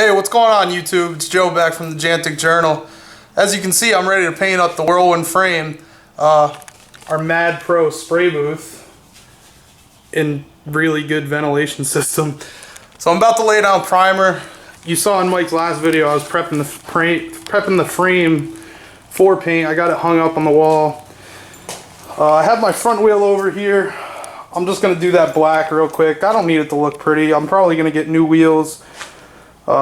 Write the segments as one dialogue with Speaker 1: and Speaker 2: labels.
Speaker 1: Hey, what's going on YouTube? It's Joe back from TheJanticJournal. As you can see, I'm ready to paint up the Whirlwind frame, our Mad Pro spray booth in really good ventilation system. So I'm about to lay down primer. You saw in Mike's last video I was prepping the frame for paint. I got it hung up on the wall. I have my front wheel over here. I'm just going to do that black real quick. I don't need it to look pretty. I'm probably going to get new wheels.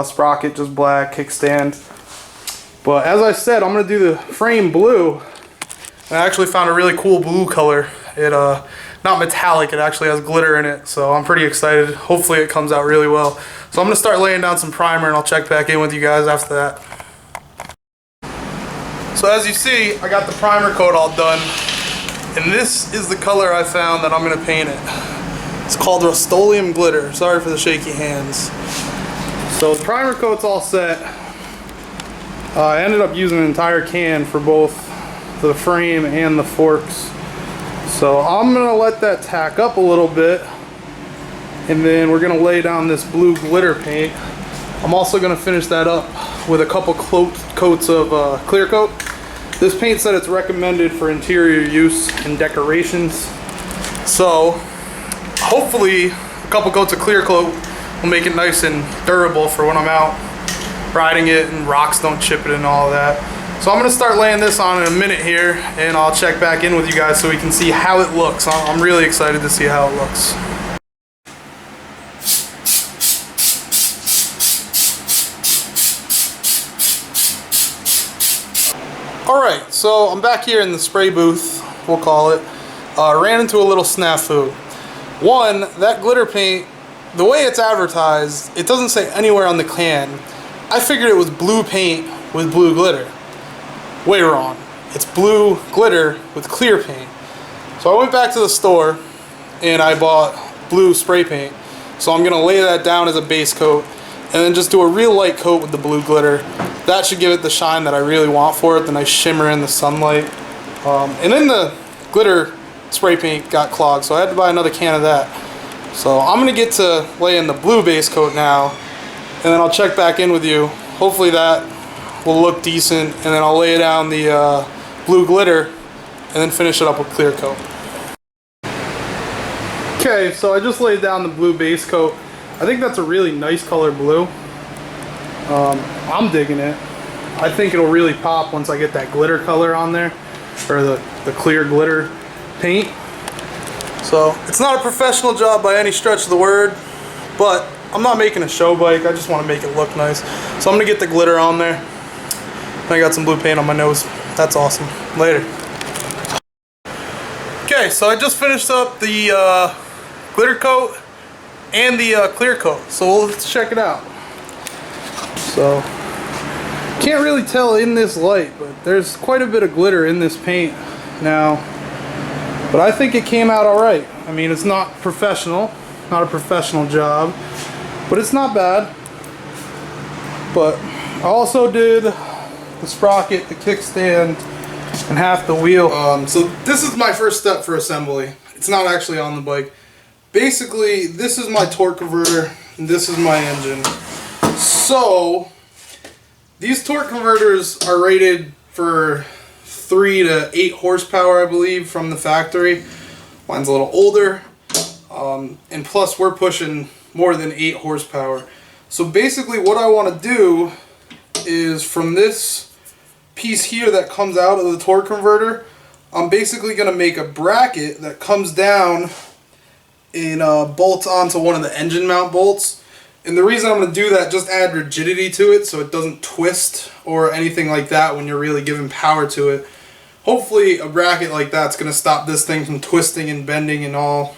Speaker 1: Sprocket just black, kickstand. But as I said, I'm going to do the frame blue. I actually found a really cool blue color. It not metallic, it actually has glitter in it. So I'm pretty excited. Hopefully it comes out really well. So I'm going to start laying down some primer and I'll check back in with you guys after that. So as you see, I got the primer coat all done. And this is the color I found that I'm going to paint it. It's called Rust-Oleum Glitter. Sorry for the shaky hands. So the primer coat's all set. I ended up using an entire can for both the frame and the forks. So I'm going to let that tack up a little bit. And then we're going to lay down this blue glitter paint. I'm also going to finish that up with a couple coats of clear coat. This paint said it's recommended for interior use and decorations. So hopefully a couple coats of clear coat will make it nice and durable for when I'm out riding it and rocks don't chip it and all that. So I'm going to start laying this on in a minute here and I'll check back in with you guys so we can see how it looks. I'm really excited to see how it looks. Alright, so I'm back here in the spray booth, we'll call it. Ran into a little snafu. One, that glitter paint, the way it's advertised, it doesn't say anywhere on the can. I figured it was blue paint with blue glitter. Way wrong. It's blue glitter with clear paint. So I went back to the store and I bought blue spray paint. So I'm going to lay that down as a base coat and then just do a real light coat with the blue glitter. That should give it the shine that I really want for it, the nice shimmer in the sunlight. And then the glitter spray paint got clogged, so I had to buy another can of that. So I'm going to get to laying the blue base coat now, and then I'll check back in with you. Hopefully that will look decent, and then I'll lay down the blue glitter, and then finish it up with clear coat. Okay, so I just laid down the blue base coat. I think that's a really nice color blue. I'm digging it. I think it'll really pop once I get that glitter color on there, or the clear glitter paint. So it's not a professional job by any stretch of the word, but I'm not making a show bike. I just want to make it look nice. So I'm gonna get the glitter on there. And I got some blue paint on my nose. That's awesome. Later. Okay, so I just finished up the glitter coat and the clear coat. So let's check it out. So, can't really tell in this light, but there's quite a bit of glitter in this paint now. But I think it came out alright. I mean, it's not professional, not a professional job, but it's not bad. But I also did the sprocket, the kickstand, and half the wheel. So this is my first step for assembly. It's not actually on the bike. Basically, this is my torque converter, and this is my engine. So, these torque converters are rated for 3 to 8 horsepower, I believe, from the factory. Mine's a little older, and plus we're pushing more than 8 horsepower. So basically what I want to do is from this piece here that comes out of the torque converter, I'm basically going to make a bracket that comes down and bolts onto one of the engine mount bolts. And the reason I'm going to do that, just add rigidity to it so it doesn't twist or anything like that when you're really giving power to it. Hopefully a bracket like that's going to stop this thing from twisting and bending and all,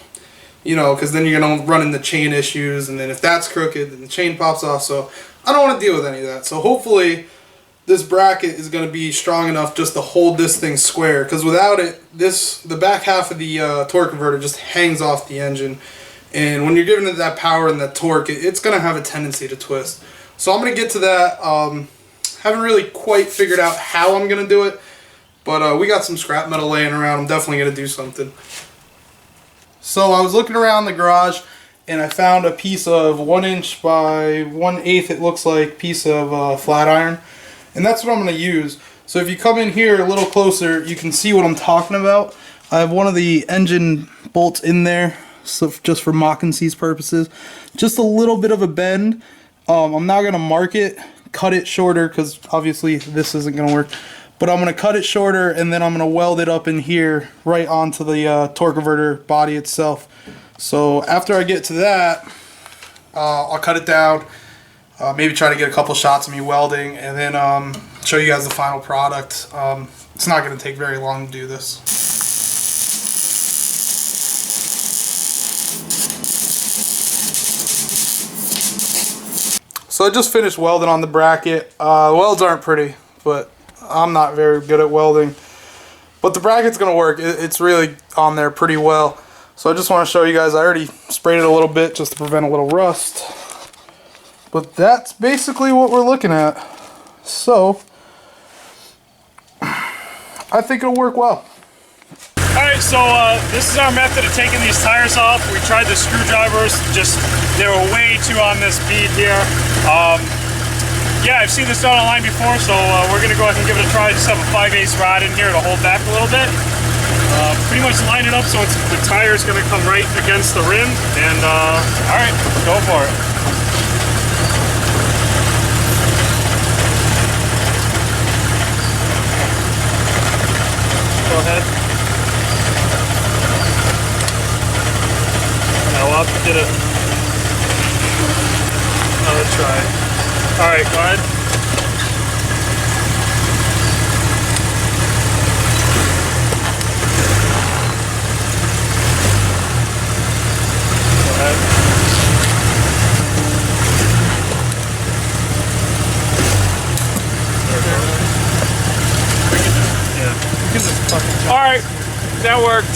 Speaker 1: you know, because then you're going to run into chain issues, and then if that's crooked then the chain pops off. So I don't want to deal with any of that. So hopefully this bracket is going to be strong enough just to hold this thing square, because without it, the back half of the torque converter just hangs off the engine. And when you're giving it that power and that torque, it's going to have a tendency to twist. So I'm going to get to that. Haven't really quite figured out how I'm going to do it. But we got some scrap metal laying around. I'm definitely going to do something. So I was looking around the garage and I found a piece of 1 inch by 1/8, it looks like, piece of flat iron, and that's what I'm going to use. So if you come in here a little closer, you can see what I'm talking about. I have one of the engine bolts in there, so just for mock and seize purposes. Just a little bit of a bend. I'm not going to mark it, cut it shorter, because obviously this isn't going to work. But I'm going to cut it shorter, and then I'm going to weld it up in here right onto the torque converter body itself. So after I get to that, I'll cut it down, maybe try to get a couple shots of me welding, and then show you guys the final product. It's not going to take very long to do this. So I just finished welding on the bracket. The welds aren't pretty, but I'm not very good at welding. But the bracket's going to work. It's really on there pretty well. So I just want to show you guys, I already sprayed it a little bit just to prevent a little rust. But that's basically what we're looking at. So I think it'll work well.
Speaker 2: Alright, so this is our method of taking these tires off. We tried the screwdrivers, they were way too on this bead here. Yeah, I've seen this done online before, so we're going to go ahead and give it a try. Just have a 5/8 rod in here to hold back a little bit. Pretty much line it up so the tire's going to come right against the rim. And alright, go for it. Go ahead. Now up, did it. Another try. Alright, go ahead. Go ahead. Yeah. Alright, that worked.